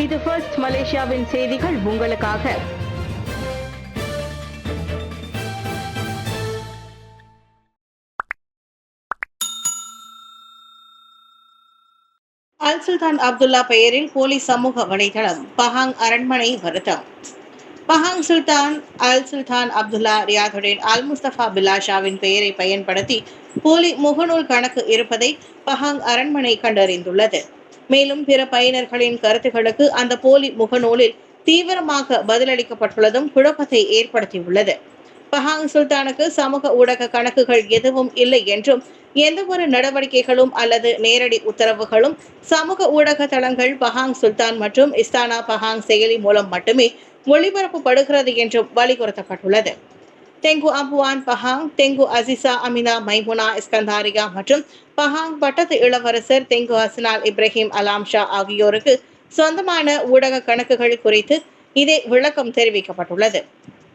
இது ஃபர்ஸ்ட் மலேசியாவின் செய்திகள் உங்களுக்காக. அல் சுல்தான் அப்துல்லா பெயரில் போலி சமூக வலைதளம் பஹாங் அரண்மனை வருத்தம். பஹாங் சுல்தான் அல் சுல்தான் அப்துல்லா ரியாதுடன் அல் முஸ்தபா பிலாஷாவின் பெயரை பயன்படுத்தி போலி முகநூல் கணக்கு இருப்பதை பஹாங் அரண்மனை கண்டறிந்துள்ளது. மேலும் பிற பயனர்களின் கருத்துக்களுக்கு அந்த போலி முகநூலில் தீவிரமாக பதிலளிக்கப்பட்டுள்ளதும் குழப்பத்தை ஏற்படுத்தியுள்ளது. பஹாங் சுல்தானுக்கு சமூக ஊடக கணக்குகள் எதுவும் இல்லை என்றும் எந்தவொரு நடவடிக்கைகளும் அல்லது நேரடி உத்தரவுகளும் சமூக ஊடக தளங்கள் பஹாங் சுல்தான் மற்றும் இஸ்தானா பஹாங் செயலி மூலம் மட்டுமே ஒளிபரப்பப்படுகிறது என்றும் வலியுறுத்தப்பட்டுள்ளது. தெங்கு அம்புவான் பஹாங், தெங்கு அசிசா அமினா மைமுனா இஸ்கந்தாரியா மற்றும் பஹாங் பட்டத்து இளவரசர் தெங்கு ஹசனால் இப்ராஹிம் அலாம் ஷா ஆகியோருக்கு சொந்தமான ஊடக கணக்குகள் குறித்து இதே விளக்கம் தெரிவிக்கப்பட்டுள்ளது.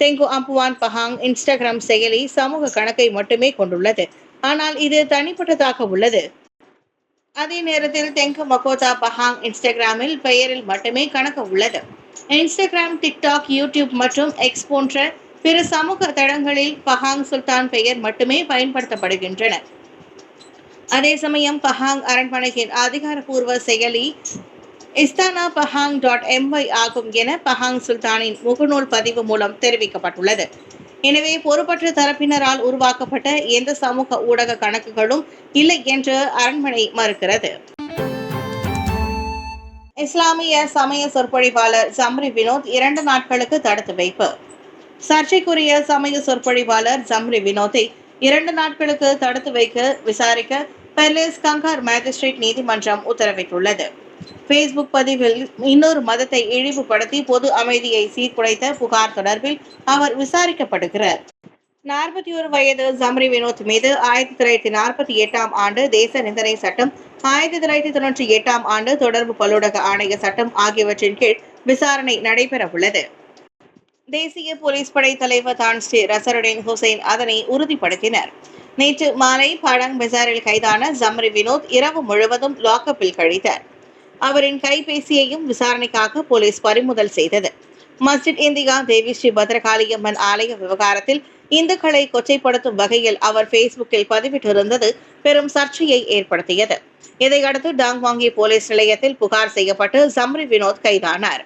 தெங்கு அம்புவான் பஹாங் இன்ஸ்டாகிராம் செயலி சமூக கணக்கை மட்டுமே கொண்டுள்ளது. ஆனால் இது தனிப்பட்டதாக உள்ளது. அதே நேரத்தில் தெங்கு மகோதா பஹாங் இன்ஸ்டாகிராமில் பெயரில் மட்டுமே கணக்கு உள்ளது. இன்ஸ்டாகிராம், டிக்டாக், யூடியூப் மற்றும் எக்ஸ் போன்ற பிற சமூக தளங்களில் பஹாங் சுல்தான் பெயர் மட்டுமே பயன்படுத்தப்படுகின்றன. அதே சமயம் பஹாங் அரண்மனையின் அதிகாரப்பூர்வ செயலி இஸ்தானா பஹாங் .my ஆகும் என பஹாங் சுல்தானின் முகநூல் பதிவு மூலம் தெரிவிக்கப்பட்டுள்ளது. எனவே பொறுப்பற்ற தரப்பினரால் உருவாக்கப்பட்ட எந்த சமூக ஊடக கணக்குகளும் இல்லை என்று அரண்மனை மறுக்கிறது. இஸ்லாமிய சமய சொற்பொழிவாளர் ஜம்ரி வினோத் 2 நாட்களுக்கு தடுத்து வைப்பு. சர்ச்சைக்குரிய சமய சொற்பொழிவாளர் ஜம்ரி வினோத்தை 2 நாட்களுக்கு தடுத்து வைக்க விசாரிக்க பெர்லேஸ் கங்கார் மேஜிஸ்ட்ரேட் நீதிமன்றம் உத்தரவிட்டுள்ளது. ஃபேஸ்புக் பதிவில் இன்னொரு மதத்தை இழிவுபடுத்தி பொது அமைதியை சீர்குலைத்த புகார் தொடர்பில் அவர் விசாரிக்கப்படுகிறார். 41 வயது ஜம்ரி வினோத் மீது 1948 ஆண்டு தேச நிந்தனை சட்டம், 1998 ஆண்டு தொடர்பு பல்லூடக ஆணைய சட்டம் ஆகியவற்றின் கீழ் விசாரணை நடைபெற உள்ளது. தேசிய போலீஸ் படை தலைவர் தான் ஸ்ரீ ரசருடன் ஹுசைன் அதனை உறுதிப்படுத்தினர். நேற்று மாலை படாங் பஜாரில் கைதான ஜம்ரி வினோத் இரவு முழுவதும் லாக்கப்பில் கழித்தார். அவரின் கைபேசியையும் விசாரணைக்காக போலீஸ் பறிமுதல் செய்தது. மஸ்ஜித் இந்தியா தேவி ஸ்ரீ பத்ரகாளியம்மன் ஆலய விவகாரத்தில் இந்துக்களை கொச்சைப்படுத்தும் வகையில் அவர் ஃபேஸ்புக்கில் பதிவிட்டிருந்தது பெரும் சர்ச்சையை ஏற்படுத்தியது. இதையடுத்து டாங்வாங்கி போலீஸ் நிலையத்தில் புகார் செய்யப்பட்டு ஜம்ரி வினோத் கைதானார்.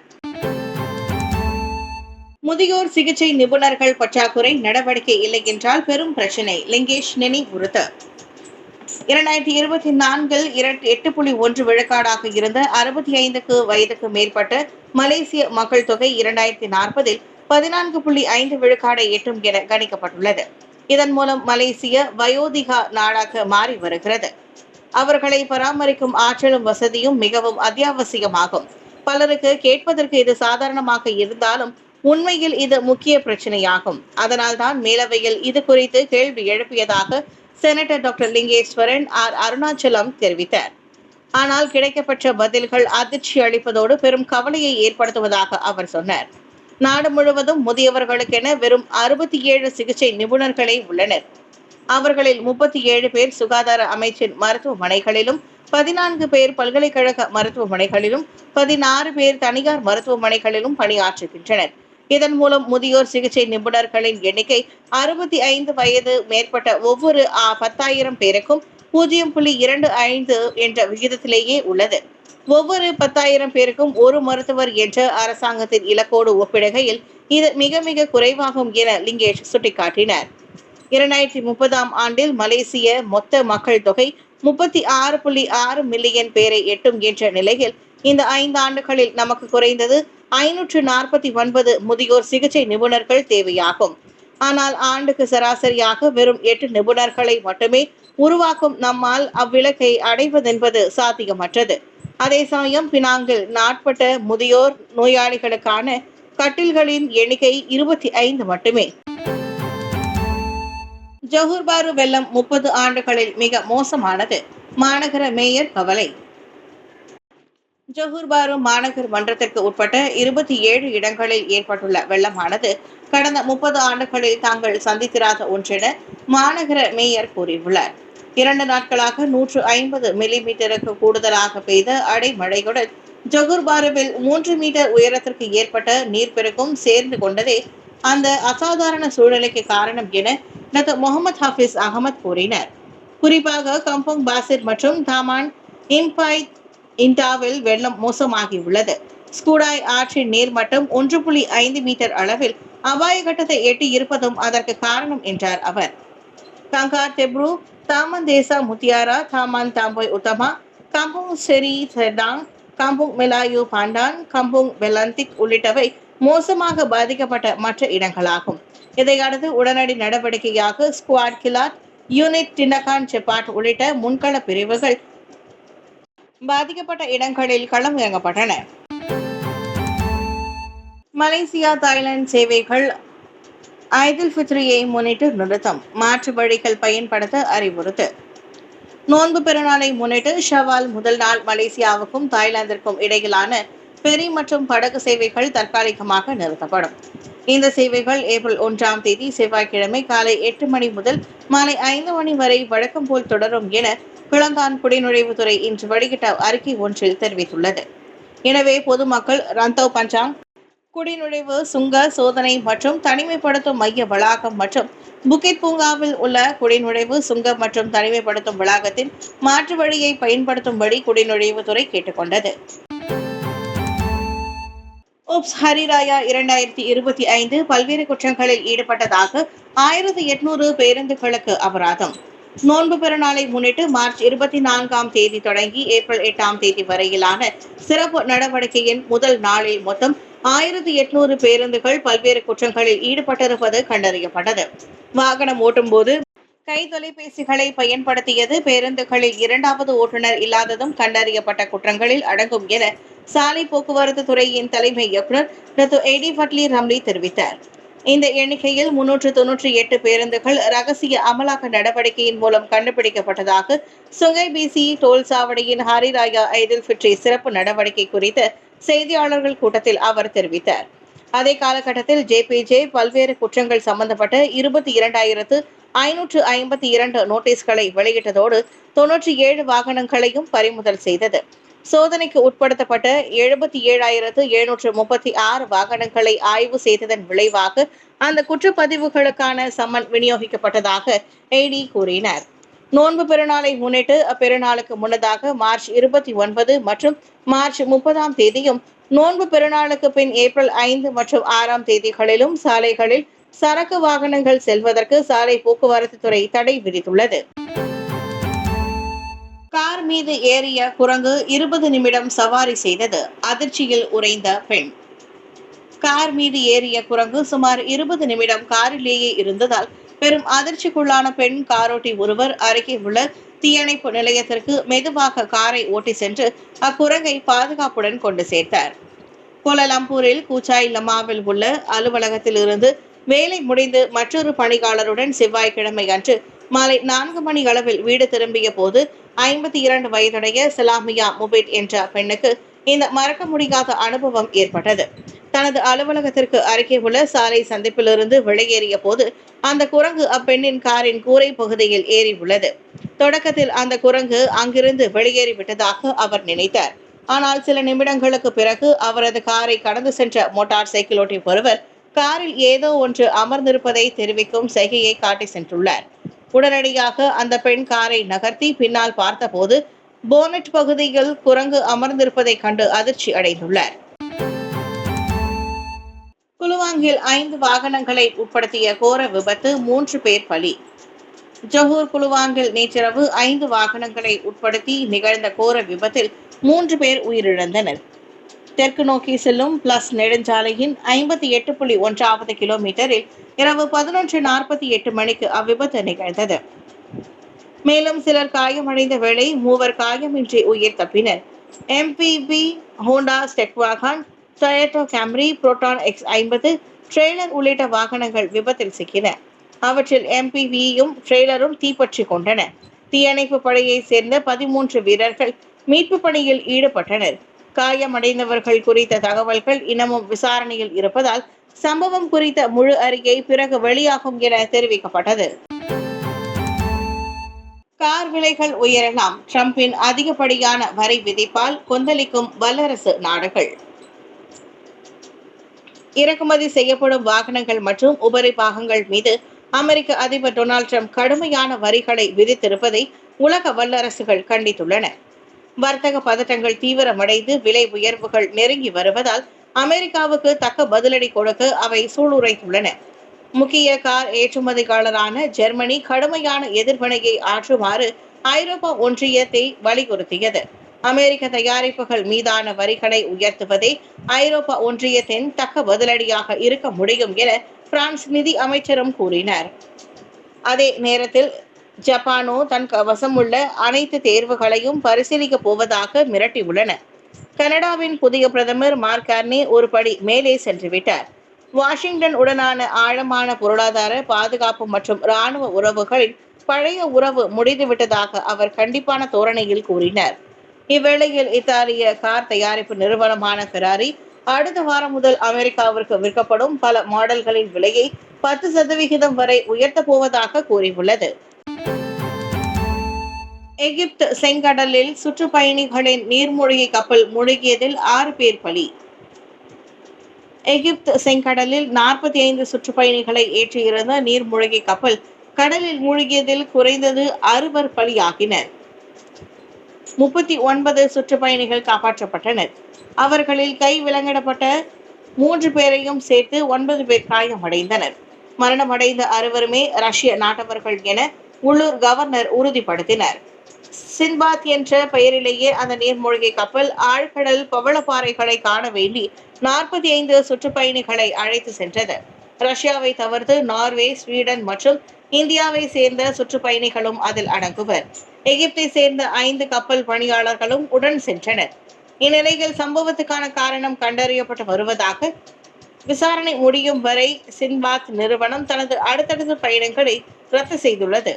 முதியோர் சிகிச்சை நிபுணர்கள் பற்றாக்குறை, நடவடிக்கை இல்லை என்றால் பெரும் பிரச்சினை. லிங்கேஷ் நினைவுறுத்து. 2024 8.1 விழுக்காடாக இருந்த 65 வயதுக்கு மேற்பட்ட மலேசிய மக்கள் தொகை 2040 14.5 விழுக்காடை எட்டும் என கணிக்கப்பட்டுள்ளது. இதன் மூலம் மலேசிய வயோதிகா நாடாக மாறி வருகிறது. அவர்களை பராமரிக்கும் ஆற்றலும் வசதியும் மிகவும் அத்தியாவசியமாகும். பலருக்கு கேட்பதற்கு இது சாதாரணமாக இருந்தாலும் உண்மையில் இது முக்கிய பிரச்சனையாகும். அதனால்தான் மேலவையில் இது குறித்து கேள்வி எழுப்பியதாக senator doctor Lingeswaran R Arunachalam தெரிவித்தார். ஆனால் கிடைக்கப்பட்ட பதில்கள் அதிர்ச்சி அளிப்பதோடு பெரும் கவலையை ஏற்படுத்துவதாக அவர் சொன்னார். நாடு முழுவதும் முதியவர்களுக்கென வெறும் 67 சிகிச்சை நிபுணர்களே உள்ளனர். அவர்களில் 37 பேர் சுகாதார அமைச்சின் மருத்துவமனைகளிலும், 14 பேர் பல்கலைக்கழக மருத்துவமனைகளிலும், 16 பேர் தனியார் மருத்துவமனைகளிலும் பணியாற்றுகின்றனர். இதன் மூலம் முதியோர் சிகிச்சை நிபுணர்களின் எண்ணிக்கை 65 வயது மேற்பட்ட ஒவ்வொரு 10,000 பேருக்கும் 0.25 என்ற விகிதத்திலேயே உள்ளது. ஒவ்வொரு 10,000 பேருக்கும் ஒரு மருத்துவர் என்ற அரசாங்கத்தின் இலக்கோடு ஒப்பிடுகையில் இது மிக மிக குறைவாகும் என லிங்கேஷ் சுட்டிக்காட்டினார். 2030 ஆண்டில் மலேசிய மொத்த மக்கள் தொகை 36.6 மில்லியன் பேரை எட்டும் என்ற நிலையில் இந்த 5 ஆண்டுகளில் நமக்கு குறைந்தது 549 முதியோர் சிகிச்சை நிபுணர்கள் தேவையாகும். ஆனால் ஆண்டுக்கு சராசரியாக வெறும் 8 நிபுணர்களை மட்டுமே உருவாக்கும் நம்மால் அவ்விலக்கை அடைவதென்பது சாத்தியமற்றது. அதே சமயம் பினாங்கில் நாட்பட்ட முதியோர் நோயாளிகளுக்கான கட்டில்களின் எண்ணிக்கை 25 மட்டுமே. ஜோஹர் பாரு வெள்ளம் 30 ஆண்டுகளில் மிக மோசமானது, மாநகர மேயர் கவலை. ஜோஹர் பாரு மாநகர் மன்றத்திற்கு உட்பட்ட 27 இடங்களில் ஏற்பட்டுள்ள வெள்ளமானது கடந்த 30 ஆண்டுகளில் தாங்கள் சந்தித்திராத ஒன்றென மாநகர மேயர் கூறியுள்ளார். 2 நாட்களாக 150 மில்லிமீட்டருக்கு கூடுதலாக பெய்த அடைமழையுடன் ஜொகூர் பாருவில் 3 மீட்டர் உயரத்திற்கு ஏற்பட்ட நீர்ப்பெருக்கும் சேர்ந்து கொண்டதே அந்த அசாதாரண சூழ்நிலைக்கு காரணம் என டாக்டர் முகமது ஹாஃபிஸ் அகமது கூறினர். குறிப்பாக கம்போங் பாசிர் மற்றும் தாமான் இம்பாய் இன்டாவில் வெள்ளம் மோசமாகியுள்ளது. ஸ்கூடாய் ஆற்றின் நீர்மட்டம் 1.5 மீட்டர் அளவில் அபாய கட்டத்தை எட்டி இருப்பதும் அதற்கு காரணம் என்றார் அவர். கங்கார் தெப்ரு, தாமன் தேசா முத்தியாரா, தாமான் தாம்போய் உத்தமா, கம்போங் செரி செடாங், கம்போங் மெலாயு பாண்டான், கம்போங் வெலந்திக் உள்ளிட்டவை மோசமாக பாதிக்கப்பட்ட மற்ற இடங்களாகும். இதையடுத்து உடனடி நடவடிக்கையாக ஸ்குவாட் கிலாட், யூனிட் டினகான் செப்பாட் உள்ளிட்ட முன்கள பிரிவுகள் பாதிக்கப்பட்ட இடங்களில் களம் இறங்கப்பட்டன. மலேசியா தாய்லாந்து சேவைகள் ஐதுல் ஃபித்ரியை முன்னிட்டு நிறுத்தம், மாற்று வழிகள் பயன்படுத்த அறிவுறுத்து. நோன்பு பெருநாளை முன்னிட்டு ஷவால் முதல் நாள் மலேசியாவுக்கும் தாய்லாந்திற்கும் இடையிலான பெரி மற்றும் படகு சேவைகள் தற்காலிகமாக நிறுத்தப்படும். இந்த சேவைகள் ஏப்ரல் 1ஆம் தேதி செவ்வாய்க்கிழமை காலை 8 மணி முதல் மாலை 5 மணி வரை வழக்கம் போல் தொடரும் என கிளந்தான் குடிநுழைவுத்துறை இன்று வெளியிட்ட அறிக்கை ஒன்றில் தெரிவித்துள்ளது. எனவே பொதுமக்கள் ரந்தவ் பஞ்சாங் குடிநுழைவு சுங்க சோதனை மற்றும் தனிமைப்படுத்தும் மைய வளாகம் மற்றும் புக்கிட் பூங்காவில் உள்ள குடிநுழைவு சுங்க மற்றும் தனிமைப்படுத்தும் வளாகத்தின் மாற்று வழியை பயன்படுத்தும்படி குடிநுழைவுத்துறை கேட்டுக்கொண்டது. உப்ஸ் ஹரிராயா 2025 பல்வேறு குற்றங்களில் ஈடுபட்டதாக 1800 பேருந்துகளுக்கு அபராதம். நோன்பு பெருநாளை முன்னிட்டு மார்ச் 24ஆம் தேதி தொடங்கி ஏப்ரல் 8ஆம் தேதி வரையிலான சிறப்பு நடவடிக்கையின் முதல் நாளில் மொத்தம் 1800 பேருந்துகள் பல்வேறு குற்றங்களில் ஈடுபட்டிருப்பது கண்டறியப்பட்டது. வாகனம் ஓட்டும் போது கை தொலைபேசிகளை பயன்படுத்தியது, பேருந்துகளில் 2வது ஓட்டுநர் இல்லாததும் கண்டறியப்பட்ட குற்றங்களில் அடங்கும் என சாலை போக்குவரத்து துறையின் தலைமை இயக்குநர் டாக்டர் ஏடி ஃபட்லி ரம்லி தெரிவித்தார். இந்த எண்ணிக்கையில் 398 பேருந்துகள் ரகசிய அமலாக்க நடவடிக்கையின் மூலம் கண்டுபிடிக்கப்பட்டதாக சுங்கை பிசி டோல் சாவடியின் ஹரிராயா ஐதுல் ஃபித்ரி சிறப்பு நடவடிக்கை குறித்த செய்தியாளர்கள் கூட்டத்தில் அவர் தெரிவித்தார். அதே காலகட்டத்தில் ஜேபிஜே பல்வேறு குற்றங்கள் சம்பந்தப்பட்ட 22,552 நோட்டீஸ்களை வெளியிட்டதோடு 97 வாகனங்களையும் பறிமுதல் செய்தது. சோதனைக்கு உட்படுத்தப்பட்ட 77,736 வாகனங்களை ஆய்வு செய்ததன் விளைவாக அந்த குற்றப்பதிவுகளுக்கான சம்மன் விநியோகிக்கப்பட்டதாக ஏடி கூறினார். நோன்பு பெருநாளை முன்னிட்டு அப்பெருநாளுக்கு முன்னதாக மார்ச் 29 மற்றும் மார்ச் 30ஆம் தேதியும், நோன்பு பெருநாளுக்கு பின் ஏப்ரல் 5 மற்றும் 6ஆம் தேதிகளிலும் சாலைகளில் சரக்கு வாகனங்கள் செல்வதற்கு சாலை போக்குவரத்து துறை தடை விதித்துள்ளது. கார் மீது ஏறிய குரங்கு 20 நிமிடம் சவாரி செய்தது, அதிர்ச்சியில் உறைந்த பெண். கார் மீது ஏறிய குரங்கு சுமார் 20 நிமிடம் காரிலேயே இருந்ததால் பெரும் அதிர்ச்சிக்குள்ளான பெண் காரோட்டி ஒருவர் அருகே உள்ள தீயணைப்பு நிலையத்திற்கு மெதுவாக காரை ஓட்டி சென்று அக்குரங்கை பாதுகாப்புடன் கொண்டு சேர்த்தார். கோலாலம்பூரில் கூச்சாய் லமாவில் உள்ள அலுவலகத்தில் இருந்து வேலை முடிந்து மற்றொரு பணியாளருடன் செவ்வாய்க்கிழமை அன்று மாலை 4 மணி அளவில் வீடு திரும்பிய போது 52 வயதுடைய சலாமியா முபேட் என்ற பெண்ணுக்கு இந்த மறக்க முடியாத அனுபவம் ஏற்பட்டது. தனது அலுவலகத்திற்கு அருகே உள்ள சாலை சந்திப்பிலிருந்து வெளியேறிய போது அந்த குரங்கு அப்பெண்ணின் காரின் கூரை பகுதியில் ஏறி உள்ளது. தொடக்கத்தில் அந்த குரங்கு அங்கிருந்து வெளியேறிவிட்டதாக அவர் நினைத்தார். ஆனால் சில நிமிடங்களுக்கு பிறகு அவரது காரை கடந்து சென்ற மோட்டார் சைக்கிளோட்டி ஒருவர் காரில் ஏதோ ஒன்று அமர்ந்திருப்பதை தெரிவிக்கும் செய்கையை காட்டி சென்றுள்ளார். உடனடியாக அந்த பெண் காரை நகர்த்தி பின்னால் பார்த்தபோது போனட் பகுதியில் குரங்கு அமர்ந்திருப்பதை கண்டு அதிர்ச்சி அடைந்துள்ளார். குலுவாங்கில் 5 வாகனங்களை உட்படுத்திய கோர விபத்து, 3 பேர் பலி. ஜொஹூர் குலுவாங்கில் நேற்றிரவு 5 வாகனங்களை உட்படுத்தி நிகழ்ந்த கோர விபத்தில் 3 பேர் உயிரிழந்தனர். தெற்கு நோக்கி செல்லும் பிளஸ் நெடுஞ்சாலையின் 58.1வது கிலோமீட்டரில் இரவு 11:48 மணிக்கு அவ்விபத்து நிகழ்ந்தது. மேலும் சிலர் காயமடைந்த வேளை 3 காயமின்றி உயிர் தப்பினர். MPV, Honda Stepwagon, Toyota Camry, Proton X50 trailer உள்ளிட்ட வாகனங்கள் விபத்தில் சிக்கின. அவற்றில் எம்பிவியும் ட்ரெய்லரும் தீப்பற்றி கொண்டன. தீயணைப்பு படையை சேர்ந்த 13 வீரர்கள் மீட்பு பணியில் ஈடுபட்டனர். காயமடைந்தவர்கள் குறித்த தகவல்கள் இன்னமும் விசாரணையில் இருப்பதால் சம்பவம் குறித்த முழு அறிக்கை பிறகு வெளியாகும் என தெரிவிக்கப்பட்டது. கார் விலைகள் உயரலாம், டிரம்பின் அதிகப்படியான வரி விதிப்பால் கொந்தளிக்கும் வல்லரசு நாடுகள். இறக்குமதி செய்யப்படும் வாகனங்கள் மற்றும் உபரி பாகங்கள் மீது அமெரிக்க அதிபர் டொனால்டு டிரம்ப் கடுமையான வரிகளை விதித்திருப்பதை உலக வல்லரசுகள் கண்டித்துள்ளன. வர்த்தக பதட்டங்கள் தீவிரமடைந்து விலை உயர்வுகள் நெருங்கி வருவதால் அமெரிக்காவுக்கு தக்க பதிலடி கொடுக்க அவை சூளுரைத்துள்ளன. முக்கிய கார் ஏற்றுமதியாளரான ஜெர்மனி கடுமையான எதிர்வினையை ஆற்றுமாறு ஐரோப்பா ஒன்றியத்தை வலியுறுத்தியது. அமெரிக்க தயாரிப்புகள் மீதான வரிகளை உயர்த்துவதே ஐரோப்பா ஒன்றியத்தின் தக்க பதிலடியாக இருக்க முடியும் என பிரான்ஸ் நிதி அமைச்சரும் கூறினார். அதே நேரத்தில் ஜப்பானோ தன் வசமுள்ள அனைத்து தேர்வுகளையும் பரிசீலிக்க போவதாக மிரட்டியுள்ளன. கனடாவின் புதிய பிரதமர் மார்க் கார்னே ஒரு படி மேலே சென்றுவிட்டார். வாஷிங்டன் உடனான ஆழமான பொருளாதார, பாதுகாப்பு மற்றும் இராணுவ உறவுகளின் பழைய உறவு முடிந்துவிட்டதாக அவர் கண்டிப்பான தோரணையில் கூறினார். இவ்வேளையில் இத்தாலிய கார் தயாரிப்பு நிறுவனமான ஃபெராரி அடுத்த வாரம் முதல் அமெரிக்காவிற்கு விற்கப்படும் பல மாடல்களின் விலையை 10% வரை உயர்த்தப் போவதாக கூறியுள்ளது. எகிப்து செங்கடலில் சுற்றுப்பயணிகளின் நீர்மூழ்கி கப்பல் மூழ்கியதில் 6 பேர் பலி. எகிப்து செங்கடலில் 45 சுற்றுப்பயணிகளை ஏற்றியிருந்த நீர்மூழ்கி கப்பல் கடலில் மூழ்கியதில் குறைந்தது 6 பலியாகினர். 39 சுற்றுப்பயணிகள் காப்பாற்றப்பட்டனர். அவர்களில் கை விலங்கிடப்பட்ட 3 பேரையும் சேர்த்து 9 பேர் காயமடைந்தனர். மரணமடைந்த 6 ரஷ்ய நாட்டவர்கள் என உள்ளூர் கவர்னர் உறுதிப்படுத்தினர். சின்பாத் என்ற பெயரிலேயே அந்த நீர்மூழ்கி கப்பல் ஆழ்கடல் பவளப்பாறைகளை காண வேண்டி 45 சுற்றுப்பயணிகளை அழைத்து சென்றது. ரஷ்யாவை தவிர்த்து நார்வே, ஸ்வீடன் மற்றும் இந்தியாவை சேர்ந்த சுற்றுப்பயணிகளும் அதில் அடங்குவர். எகிப்தை சேர்ந்த 5 கப்பல் பணியாளர்களும் உடன் சென்றனர். இந்நிலையில் சம்பவத்துக்கான காரணம் கண்டறியப்பட்டு வருவதாக விசாரணை முடியும் வரை சின்பாத் நிறுவனம் தனது அடுத்தடுத்த பயணங்களை ரத்து செய்துள்ளது.